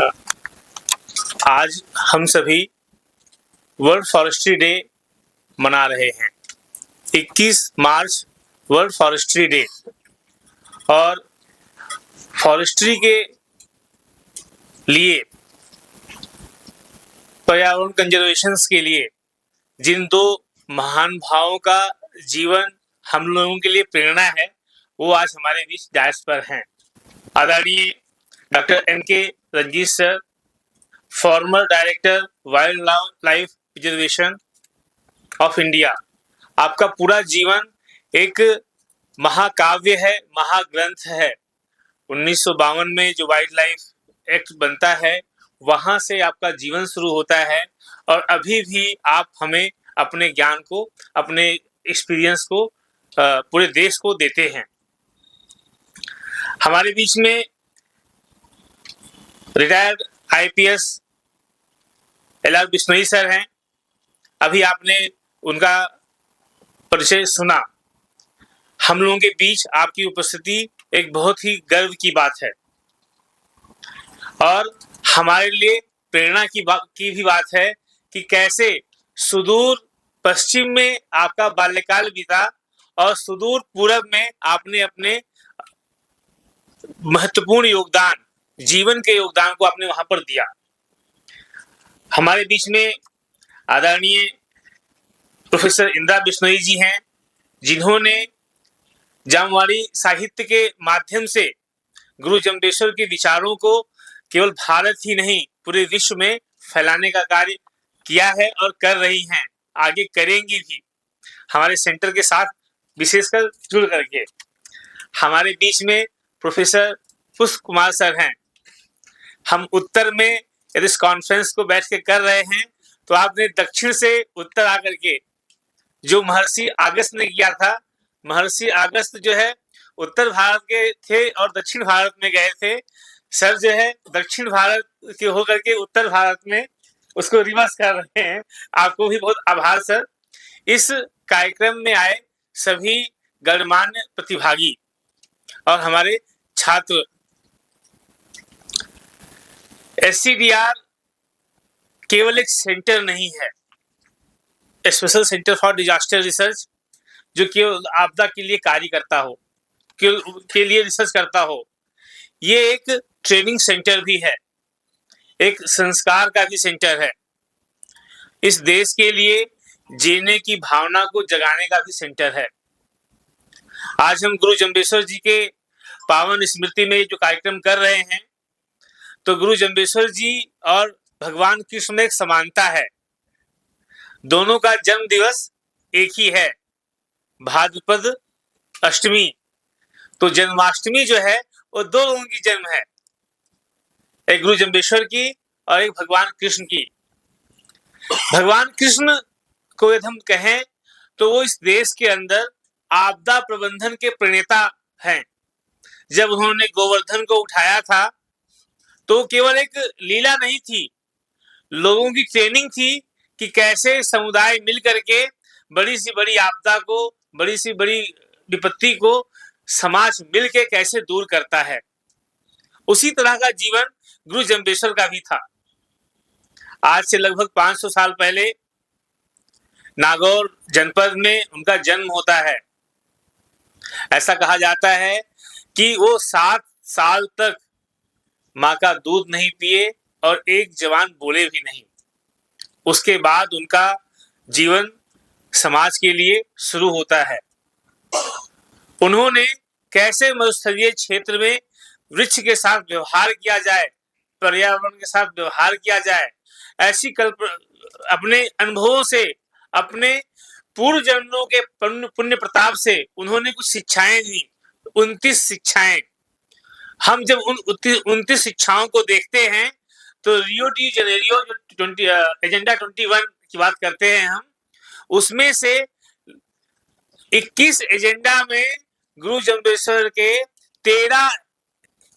आज हम सभी वर्ल्ड फॉरेस्ट्री डे मना रहे हैं। 21 मार्च वर्ल्ड फॉरेस्ट्री डे। और फॉरेस्ट्री के लिए, पर्यावरण कंजर्वेशन के लिए जिन दो महान भावों का जीवन हम लोगों के लिए प्रेरणा है, वो आज हमारे बीच डायस पर हैं। आदरणीय doctor N.K. Ranjit sir, former director wildlife preservation of India. आपका पूरा जीवन एक महाकाव्य है, महाग्रंथ है। 1952 में जो वाइल्ड लाइफ एक्ट बनता है, वहां से आपका जीवन शुरू होता है और अभी भी आप हमें अपने ज्ञान को, अपने एक्सपीरियंस को पूरे देश को देते हैं। हमारे बीच में retired IPS LR Bishnoi sir हैं। अभी आपने उनका परिचय सुना। हम लोगों के बीच आपकी उपस्थिति एक बहुत ही गर्व की बात है और हमारे लिए प्रेरणा की भी बात है कि कैसे सुदूर पश्चिम में आपका बाल्यकाल बीता और सुदूर पूरब में आपने अपने महत्वपूर्ण योगदान, जीवन के योगदान को आपने वहां पर दिया। हमारे बीच में आदरणीय प्रोफेसर इंदिरा बिश्नोई जी हैं, जिन्होंने जामवाड़ी साहित्य के माध्यम से गुरु जम्बेश्वर के विचारों को केवल भारत ही नहीं, पूरे विश्व में फैलाने का कार्य किया है और कर रही हैं, आगे करेंगी भी, हमारे सेंटर के साथ विशेषकर जुड़ करके। हमारे बीच में प्रोफेसर पुष्प कुमार सर हैं। हम उत्तर में यदि इस कॉन्फ्रेंस को बैठ के कर रहे हैं, तो आपने दक्षिण से उत्तर आकर के जो महर्षि अगस्त ने किया था, महर्षि अगस्त जो है उत्तर भारत के थे और दक्षिण भारत में गए थे। सर जो है दक्षिण भारत के होकर के उत्तर भारत में उसको रिवर्स कर रहे हैं। आपको भी बहुत आभार सर। इस कार्यक्रम में आए सभी गणमान्य प्रतिभागी और हमारे छात्र। SCDR केवल एक सेंटर नहीं है, special centre for disaster research, जो केवल आपदा के लिए कार्य करता हो, के लिए रिसर्च करता हो। ये एक ट्रेनिंग सेंटर भी है, एक संस्कार का भी सेंटर है, इस देश के लिए जीने की भावना को जगाने का भी सेंटर है। आज हम गुरु जम्बेश्वर जी के पावन स्मृति में जो कार्यक्रम कर रहे हैं, तो गुरु जम्बेश्वर जी और भगवान कृष्ण में एक समानता है। दोनों का जन्म दिवस एक ही है, भाद्रपद अष्टमी। तो जन्माष्टमी जो है वो दो लोगों की जन्म है, एक गुरु जम्बेश्वर की और एक भगवान कृष्ण की। भगवान कृष्ण को यदि हम कहें तो वो इस देश के अंदर आपदा प्रबंधन के प्रणेता हैं। जब उन्होंने गोवर्धन को उठाया था, तो केवल एक लीला नहीं थी, लोगों की ट्रेनिंग थी कि कैसे समुदाय मिल करके बड़ी सी बड़ी आपदा को, बड़ी सी बड़ी विपत्ति को समाज मिल के कैसे दूर करता है। उसी तरह का जीवन गुरु जम्बेश्वर का भी था। आज से लगभग 500 साल पहले नागौर जनपद में उनका जन्म होता है। ऐसा कहा जाता है कि वो 7 साल तक माँ का दूध नहीं पिए और एक जवान बोले भी नहीं। उसके बाद उनका जीवन समाज के लिए शुरू होता है। उन्होंने कैसे मरुस्थलीय क्षेत्र में वृक्ष के साथ व्यवहार किया जाए, पर्यावरण के साथ व्यवहार किया जाए, ऐसी अपने अनुभवों से, अपने पूर्व जन्मों के पुण्य प्रताप से उन्होंने कुछ शिक्षाएं दी, 29 शिक्षाएं। हम जब उन 29 शिक्षाओं को देखते हैं, तो रियो डी जेनेरियो जो एजेंडा 21 की बात करते हैं हम, उसमें से 21 एजेंडा में गुरु जम्बेश्वर के 13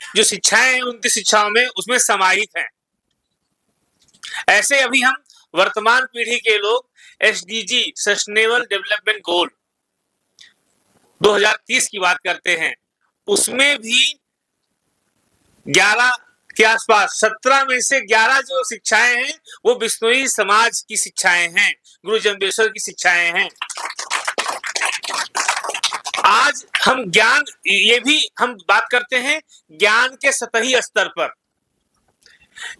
जो शिक्षाएं हैं 29 शिक्षाओं में, उसमें समाहित हैं। ऐसे अभी हम वर्तमान पीढ़ी के लोग SDG सस्टेनेबल डेवलपमेंट गोल 2030 की बात करते हैं, उसमें भी 11 के आसपास 17 में से 11 जो शिक्षाएं हैं वो बिश्नोई समाज की शिक्षाएं हैं, गुरु जम्बेश्वर की शिक्षाएं हैं। आज हम ज्ञान, ये भी हम बात करते हैं ज्ञान के सतही स्तर पर।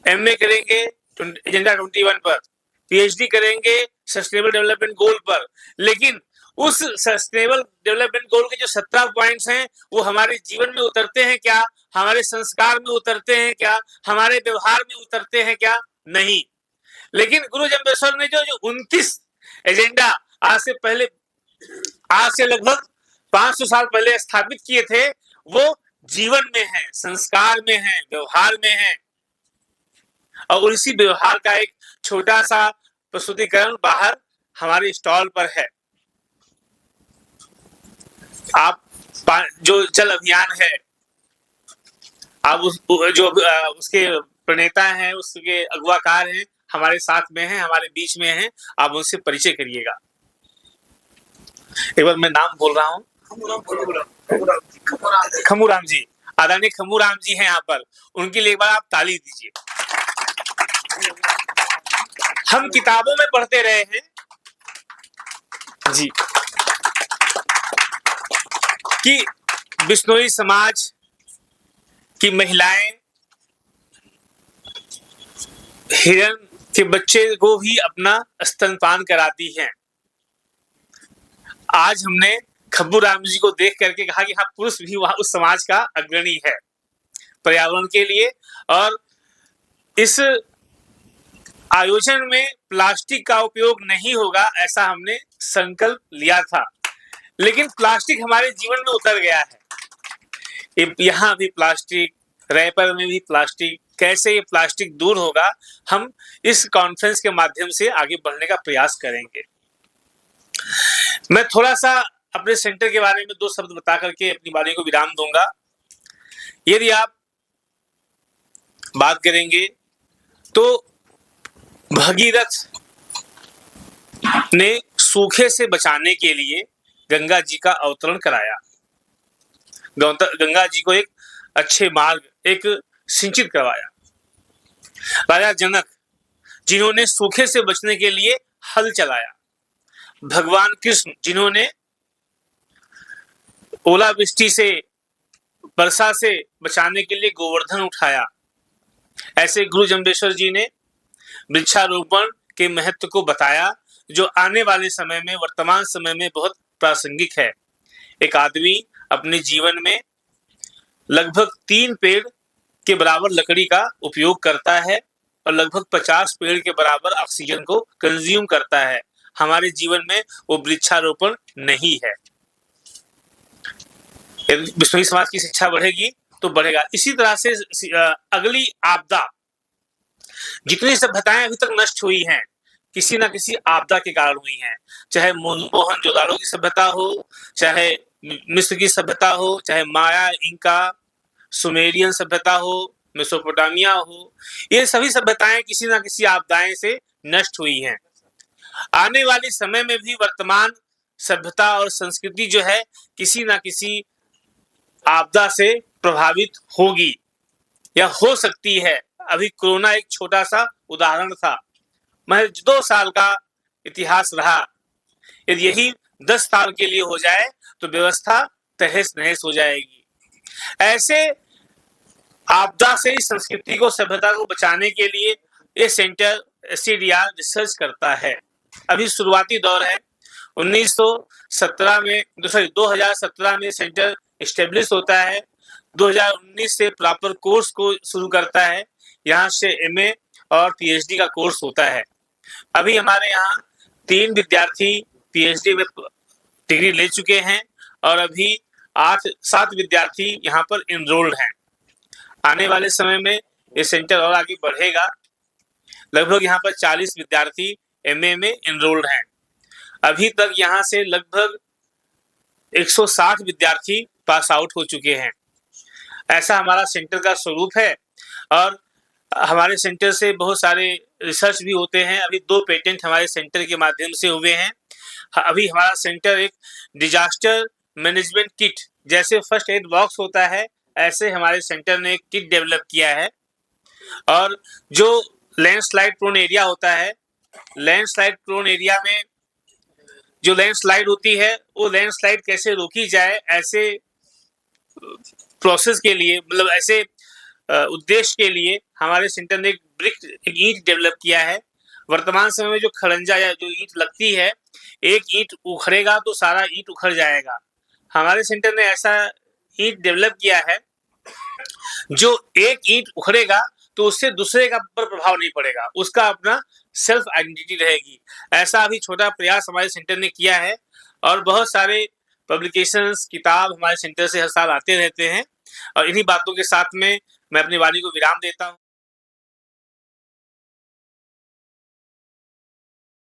एमए करेंगे एजेंडा 21 पर, पीएचडी करेंगे सस्टेनेबल डेवलपमेंट गोल पर, लेकिन उस सस्टेनेबल डेवलपमेंट गोल के जो 17 पॉइंट्स हैं वो हमारे जीवन में उतरते हैं क्या, हमारे संस्कार में उतरते हैं क्या, हमारे व्यवहार में उतरते हैं क्या? नहीं। लेकिन गुरु जम्बेश्वर ने जो 29 एजेंडा आज से लगभग 500 साल पहले स्थापित किए थे, वो जीवन में है, संस्कार में है, व्यवहार में है। और इसी व्यवहार का एक छोटा सा प्रस्तुतिकरण बाहर हमारे स्टॉल पर है। आप जो जल अभियान है, आप उसके प्रणेता हैं, उसके अगुवाकार हैं, हमारे साथ में हैं, हमारे बीच में हैं, आप उनसे परिचय करिएगा। एक बार मैं नाम बोल रहा हूँ, खमूराम जी, आदरणीय खमूराम जी हैं यहाँ पर, उनके लिए एक बार आप ताली दीजिए। हम किताबों में पढ़ते रहे हैं जी कि बिश्नोई समाज की महिलाएं हिरण के बच्चे को भी अपना स्तनपान कराती हैं। आज हमने खम्बूराम जी को देख करके कहा कि हाँ, पुरुष भी वहां उस समाज का अग्रणी है पर्यावरण के लिए। और इस आयोजन में प्लास्टिक का उपयोग नहीं होगा, ऐसा हमने संकल्प लिया था, लेकिन प्लास्टिक हमारे जीवन में उतर गया है। यहाँ भी प्लास्टिक, रैपर में भी प्लास्टिक, कैसे ये प्लास्टिक दूर होगा, हम इस कॉन्फ्रेंस के माध्यम से आगे बढ़ने का प्रयास करेंगे। मैं थोड़ा सा अपने सेंटर के बारे में 2 शब्द बता करके अपनी बारी को विराम दूंगा। यदि आप बात करेंगे तो भगीरथ ने सूखे से बचाने के लिए गंगा जी का अवतरण कराया, गंगा जी को एक अच्छे मार्ग, एक सिंचित करवाया। राजा जनक जिन्होंने सूखे से बचने के लिए हल चलाया, भगवान कृष्ण जिन्होंने ओलावृष्टि से, वर्षा से बचाने के लिए गोवर्धन उठाया, ऐसे गुरु जम्बेश्वर जी ने वृक्षारोपण के महत्व को बताया, जो आने वाले समय में, वर्तमान समय में बहुत प्रासंगिक है। एक आदमी अपने जीवन में लगभग 3 पेड़ के बराबर लकड़ी का उपयोग करता है और लगभग 50 पेड़ के बराबर ऑक्सीजन को कंज्यूम करता है। हमारे जीवन में वो वृक्षारोपण नहीं है। यदि बिश्नोई समाज की शिक्षा बढ़ेगी तो बढ़ेगा। इसी तरह से अगली आपदा, जितनी सभ्यताएं अभी तक नष्ट हुई हैं, किसी ना किसी आपदा के कारण हुई हैं, चाहे मोहनजोदाड़ो की सभ्यता हो, चाहे मिस्र की सभ्यता हो, चाहे माया, इंका, सुमेरियन सभ्यता हो, मेसोपोटामिया हो, ये सभी सभ्यताएं किसी ना किसी आपदाएं से नष्ट हुई हैं। आने वाले समय में भी वर्तमान सभ्यता और संस्कृति जो है किसी ना किसी आपदा से प्रभावित होगी या हो सकती है। अभी कोरोना एक छोटा सा उदाहरण था, महज 2 साल का इतिहास रहा। यदि यही 10 साल के लिए हो जाए तो व्यवस्था तहस नहस हो जाएगी। ऐसे आपदा से इस संस्कृति को, सभ्यता को बचाने के लिए ये सेंटर SCDR रिसर्च करता है। अभी शुरुआती दौर है। 2017 में सेंटर एस्टेब्लिश होता है। 2019 से प्रॉपर कोर्स को शुरू करता है। यहाँ से MA और PhD का कोर्स होता है। अभी हमारे यहाँ 3 विद्यार्थी PhD में डिग्री ले चुके हैं और अभी 7 विद्यार्थी यहाँ पर एनरोल्ड हैं। आने वाले समय में ये सेंटर और आगे बढ़ेगा। लगभग यहाँ पर 40 विद्यार्थी MA में एनरोल्ड हैं। अभी तक यहाँ से लगभग 160 विद्यार्थी पास आउट हो चुके हैं। ऐसा हमारा सेंटर का स्वरूप है और हमारे सेंटर से बहुत सारे रिसर्च भी होते हैं। अभी 2 पेटेंट हमारे सेंटर के माध्यम से हुए हैं। अभी हमारा सेंटर एक डिजास्टर मैनेजमेंट किट, जैसे फर्स्ट एड बॉक्स होता है, ऐसे हमारे सेंटर ने एक किट डेवलप किया है और जो लैंडस्लाइड प्रोन एरिया होता है, लैंडस्लाइड प्रोन एरिया में जो लैंडस्लाइड होती है वो लैंडस्लाइड कैसे रोकी जाए, ऐसे प्रोसेस के लिए मतलब ऐसे उद्देश्य के लिए हमारे सेंटर ने एक ईंट डेवलप किया है। वर्तमान समय में जो खड़ंजा या जो ईंट लगती है, एक ईंट उखड़ेगा तो सारा ईंट उखड़ जाएगा। हमारे सेंटर ने ऐसा ईंट डेवलप किया है जो एक ईंट उखड़ेगा तो उससे दूसरे का पर प्रभाव नहीं पड़ेगा, उसका अपना सेल्फ आइडेंटिटी रहेगी। ऐसा अभी छोटा प्रयास हमारे सेंटर ने किया है और बहुत सारे पब्लिकेशंस, किताब हमारे सेंटर से हर साल आते रहते हैं। और इन्हीं बातों के साथ में मैं अपनी वाणी को विराम देता हूँ।